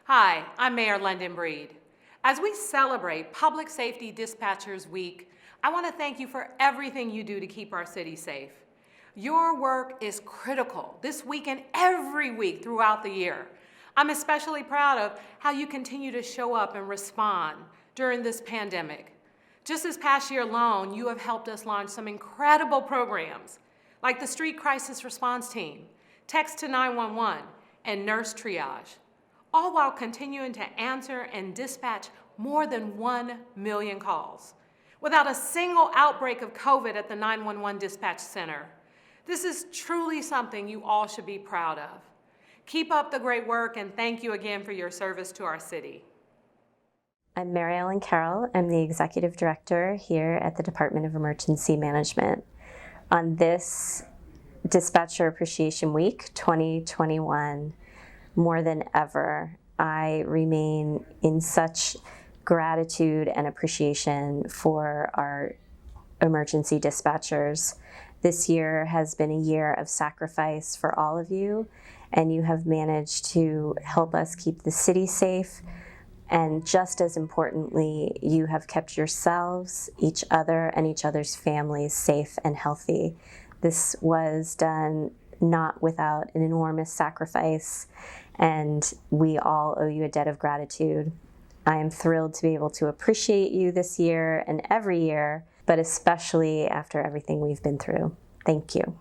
Hi, I'm Mayor London Breed. As we celebrate Public Safety Dispatchers Week, I want to thank you for everything you do to keep our city safe. Your work is critical this week and every week throughout the year. I'm especially proud of how you continue to show up and respond during this pandemic. Just this past year alone, you have helped us launch some incredible programs like the Street Crisis Response Team, Text to 911, and Nurse Triage, all while continuing to answer and dispatch more than 1 million calls without a single outbreak of COVID at the 911 dispatch center. This is truly something you all should be proud of. Keep up the great work, and thank you again for your service to our city. I'm Mary Ellen Carroll. I'm the Executive Director here at the Department of Emergency Management. On this Dispatcher Appreciation Week 2021, more than ever, I remain in such gratitude and appreciation for our emergency dispatchers. This year has been a year of sacrifice for all of you, and you have managed to help us keep the city safe. And just as importantly, you have kept yourselves, each other, and each other's families safe and healthy. This was done not without an enormous sacrifice, and we all owe you a debt of gratitude. I am thrilled to be able to appreciate you this year and every year, but especially after everything we've been through. Thank you.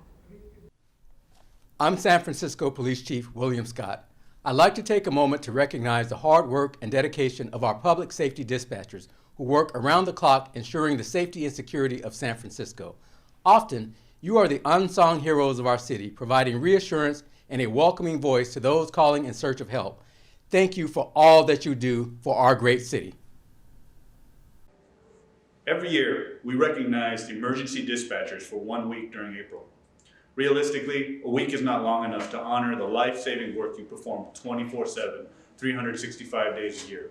I'm San Francisco Police Chief William Scott. I'd like to take a moment to recognize the hard work and dedication of our public safety dispatchers who work around the clock ensuring the safety and security of San Francisco. Often, you are the unsung heroes of our city, providing reassurance and a welcoming voice to those calling in search of help. Thank you for all that you do for our great city. Every year, we recognize the emergency dispatchers for 1 week during April. Realistically, a week is not long enough to honor the life-saving work you perform 24/7, 365 days a year.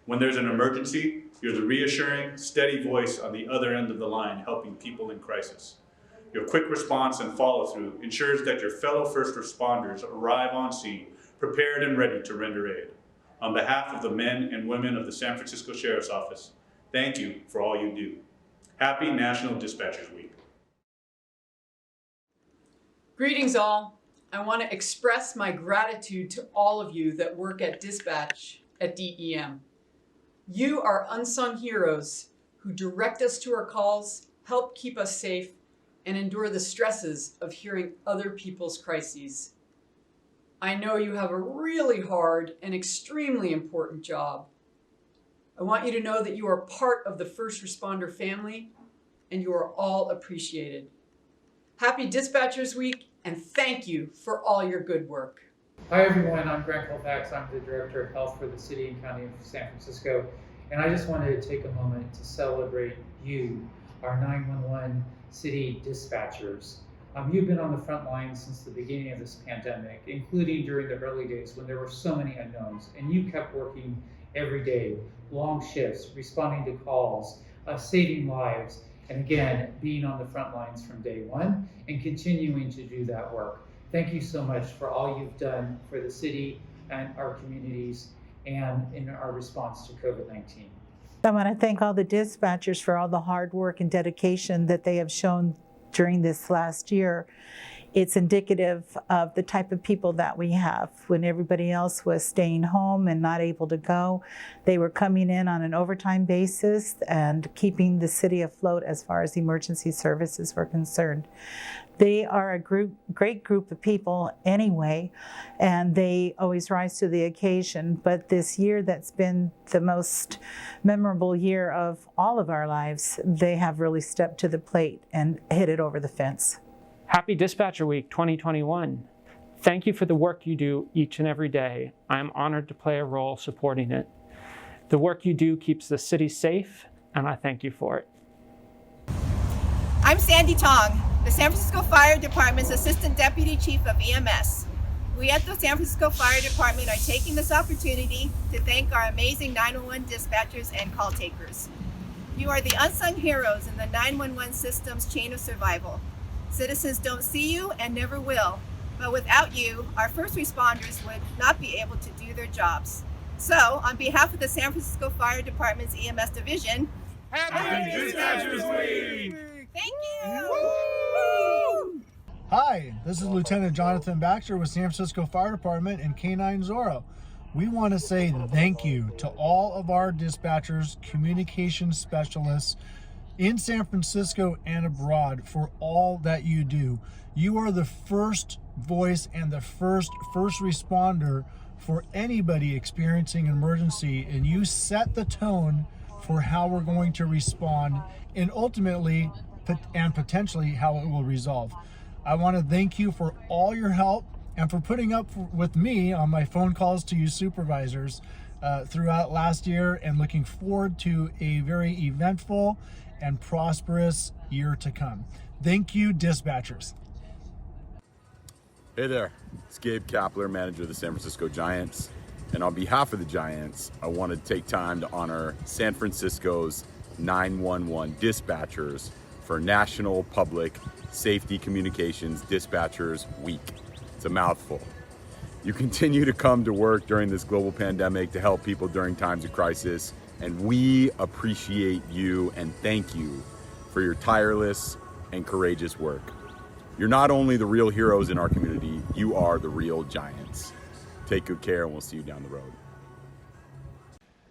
When there's an emergency, you're the reassuring, steady voice on the other end of the line helping people in crisis. Your quick response and follow-through ensures that your fellow first responders arrive on scene, prepared and ready to render aid. On behalf of the men and women of the San Francisco Sheriff's Office, thank you for all you do. Happy National Dispatchers Week. Greetings all. I want to express my gratitude to all of you that work at dispatch at DEM. You are unsung heroes who direct us to our calls, help keep us safe, and endure the stresses of hearing other people's crises. I know you have a really hard and extremely important job. I want you to know that you are part of the first responder family and you are all appreciated. Happy Dispatchers Week, and thank you for all your good work. Hi everyone, I'm Grant Colfax. I'm the Director of Health for the City and County of San Francisco, and I just wanted to take a moment to celebrate you, our 911 city dispatchers. You've been on the front lines since the beginning of this pandemic, including during the early days when there were so many unknowns, and you kept working every day, long shifts, responding to calls, saving lives, and again, being on the front lines from day one and continuing to do that work. Thank you so much for all you've done for the city and our communities and in our response to COVID-19. I want to thank all the dispatchers for all the hard work and dedication that they have shown during this last year. It's indicative of the type of people that we have. When everybody else was staying home and not able to go, they were coming in on an overtime basis and keeping the city afloat as far as emergency services were concerned. They are a great group of people anyway, and they always rise to the occasion. But this year that's been the most memorable year of all of our lives, they have really stepped to the plate and hit it over the fence. Happy Dispatcher Week 2021. Thank you for the work you do each and every day. I am honored to play a role supporting it. The work you do keeps the city safe, and I thank you for it. I'm Sandy Tong, the San Francisco Fire Department's Assistant Deputy Chief of EMS. We at the San Francisco Fire Department are taking this opportunity to thank our amazing 911 dispatchers and call takers. You are the unsung heroes in the 911 system's chain of survival. Citizens don't see you and never will, but without you, our first responders would not be able to do their jobs. So, on behalf of the San Francisco Fire Department's EMS division, Happy Dispatchers Week! Thank you! Woo! Hi, this is Lieutenant Jonathan Baxter with San Francisco Fire Department and K9 Zorro. We want to say thank you to all of our dispatchers, communication specialists in San Francisco and abroad for all that you do. You are the first voice and the first responder for anybody experiencing an emergency, and you set the tone for how we're going to respond and ultimately and potentially how it will resolve. I want to thank you for all your help and for putting up with me on my phone calls to you supervisors throughout last year, and looking forward to a very eventful and prosperous year to come. Thank you, dispatchers. Hey there, it's Gabe Kapler, manager of the San Francisco Giants. And on behalf of the Giants, I want to take time to honor San Francisco's 911 dispatchers for National Public Safety Communications Dispatchers Week. It's a mouthful. You continue to come to work during this global pandemic to help people during times of crisis, and we appreciate you and thank you for your tireless and courageous work. You're not only the real heroes in our community, you are the real giants. Take good care, and we'll see you down the road.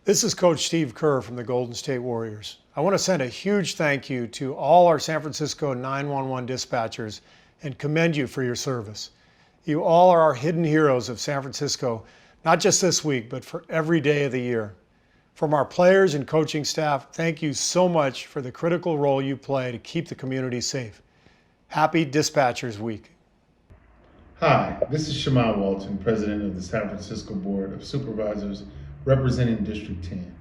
This is Coach Steve Kerr from the Golden State Warriors. I want to send a huge thank you to all our San Francisco 911 dispatchers and commend you for your service. You all are our hidden heroes of San Francisco, not just this week, but for every day of the year. From our players and coaching staff, thank you so much for the critical role you play to keep the community safe. Happy Dispatchers Week. Hi, this is Shaman Walton, President of the San Francisco Board of Supervisors representing District 10.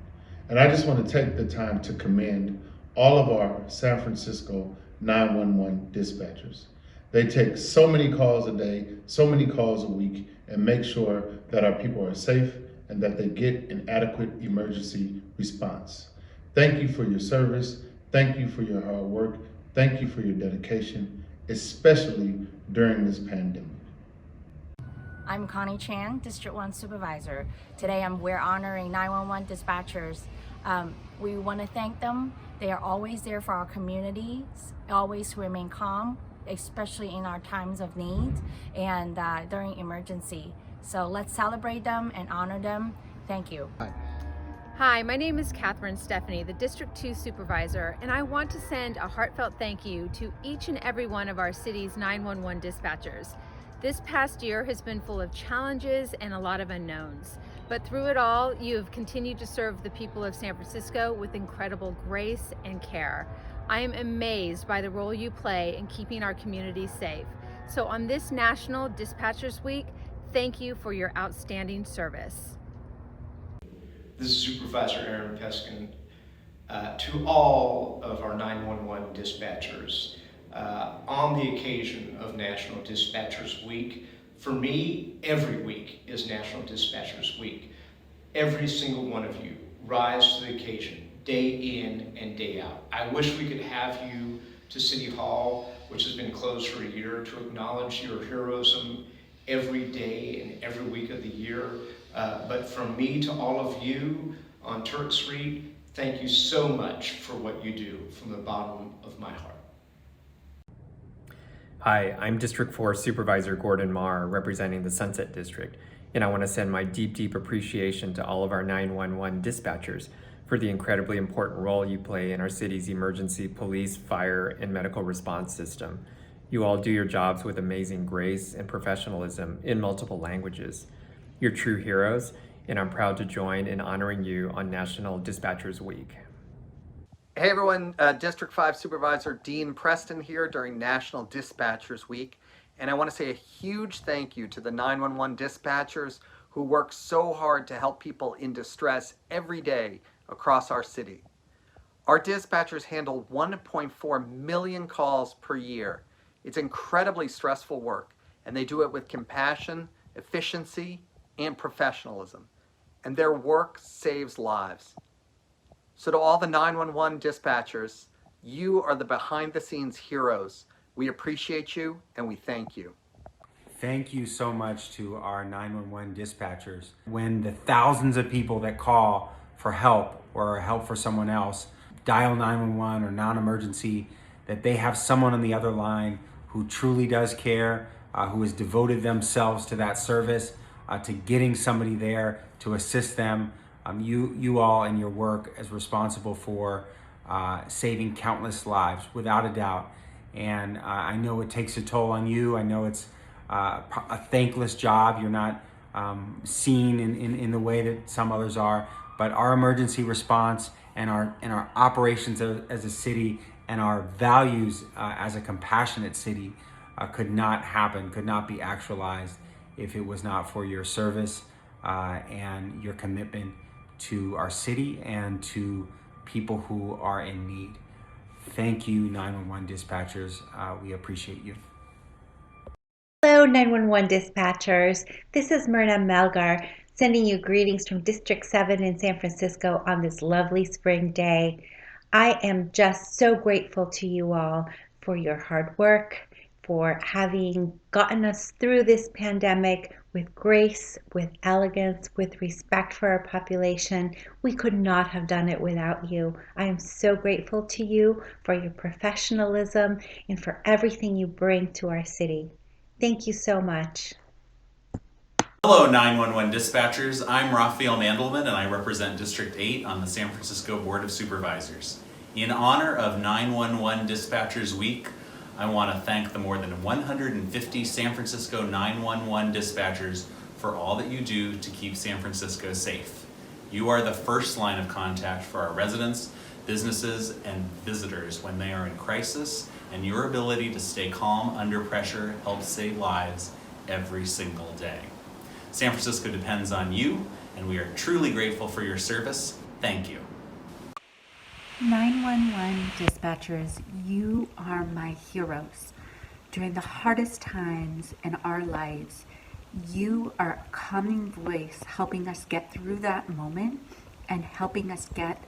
And I just want to take the time to commend all of our San Francisco 911 dispatchers. They take so many calls a day, so many calls a week, and make sure that our people are safe and that they get an adequate emergency response. Thank you for your service. Thank you for your hard work. Thank you for your dedication, especially during this pandemic. I'm Connie Chan, District 1 Supervisor. Today we're honoring 911 dispatchers. We want to thank them. They are always there for our communities, always remain calm, especially in our times of need and during emergency. So let's celebrate them and honor them. Thank you. Hi, my name is Catherine Stephanie, the District 2 Supervisor, and I want to send a heartfelt thank you to each and every one of our city's 911 dispatchers. This past year has been full of challenges and a lot of unknowns, but through it all, you have continued to serve the people of San Francisco with incredible grace and care. I am amazed by the role you play in keeping our communities safe. So on this National Dispatchers Week, thank you for your outstanding service. This is Supervisor Aaron Peskin. To all of our 911 dispatchers, on the occasion of National Dispatchers Week, for me, every week is National Dispatchers Week. Every single one of you rise to the occasion, day in and day out. I wish we could have you to City Hall, which has been closed for a year, to acknowledge your heroism every day and every week of the year. But from me to all of you on Turk Street, thank you so much for what you do from the bottom of my heart. Hi, I'm District 4 Supervisor Gordon Marr, representing the Sunset District, and I want to send my deep appreciation to all of our 911 dispatchers for the incredibly important role you play in our city's emergency police, fire, and medical response system. You all do your jobs with amazing grace and professionalism in multiple languages. You're true heroes, and I'm proud to join in honoring you on National Dispatchers Week. Hey everyone, District 5 Supervisor Dean Preston here during National Dispatchers Week, and I want to say a huge thank you to the 911 dispatchers who work so hard to help people in distress every day across our city. Our dispatchers handle 1.4 million calls per year. It's incredibly stressful work, and they do it with compassion, efficiency, and professionalism. And their work saves lives. So to all the 911 dispatchers, you are the behind-the-scenes heroes. We appreciate you and we thank you. Thank you so much to our 911 dispatchers. When the thousands of people that call for help or help for someone else dial 911 or non-emergency, that they have someone on the other line who truly does care, who has devoted themselves to that service, to getting somebody there to assist them. You all in your work as responsible for saving countless lives, without a doubt. And I know it takes a toll on you. I know it's a thankless job. You're not seen in the way that some others are. But our emergency response and our operations as a city and our values as a compassionate city could not happen, could not be actualized if it was not for your service and your commitment to our city and to people who are in need. Thank you, 911 dispatchers. We appreciate you. Hello, 911 dispatchers. This is Myrna Melgar sending you greetings from District 7 in San Francisco on this lovely spring day. I am just so grateful to you all for your hard work, for having gotten us through this pandemic with grace, with elegance, with respect for our population. We could not have done it without you. I am so grateful to you for your professionalism and for everything you bring to our city. Thank you so much. Hello 911 dispatchers, I'm Raphael Mandelman and I represent District 8 on the San Francisco Board of Supervisors. In honor of 911 Dispatchers Week, I want to thank the more than 150 San Francisco 911 dispatchers for all that you do to keep San Francisco safe. You are the first line of contact for our residents, businesses, and visitors when they are in crisis, and your ability to stay calm under pressure helps save lives every single day. San Francisco depends on you, and we are truly grateful for your service. Thank you. 911 dispatchers, you are my heroes. During the hardest times in our lives, you are a calming voice helping us get through that moment and helping us get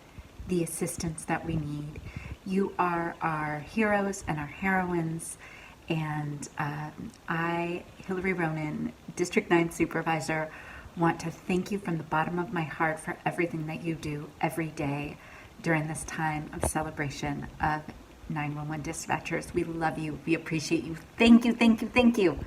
the assistance that we need. You are our heroes and our heroines, and I, Hillary Ronan, District 9 Supervisor, want to thank you from the bottom of my heart for everything that you do every day during this time of celebration of 911 dispatchers. We love you. We appreciate you. Thank you, thank you, thank you.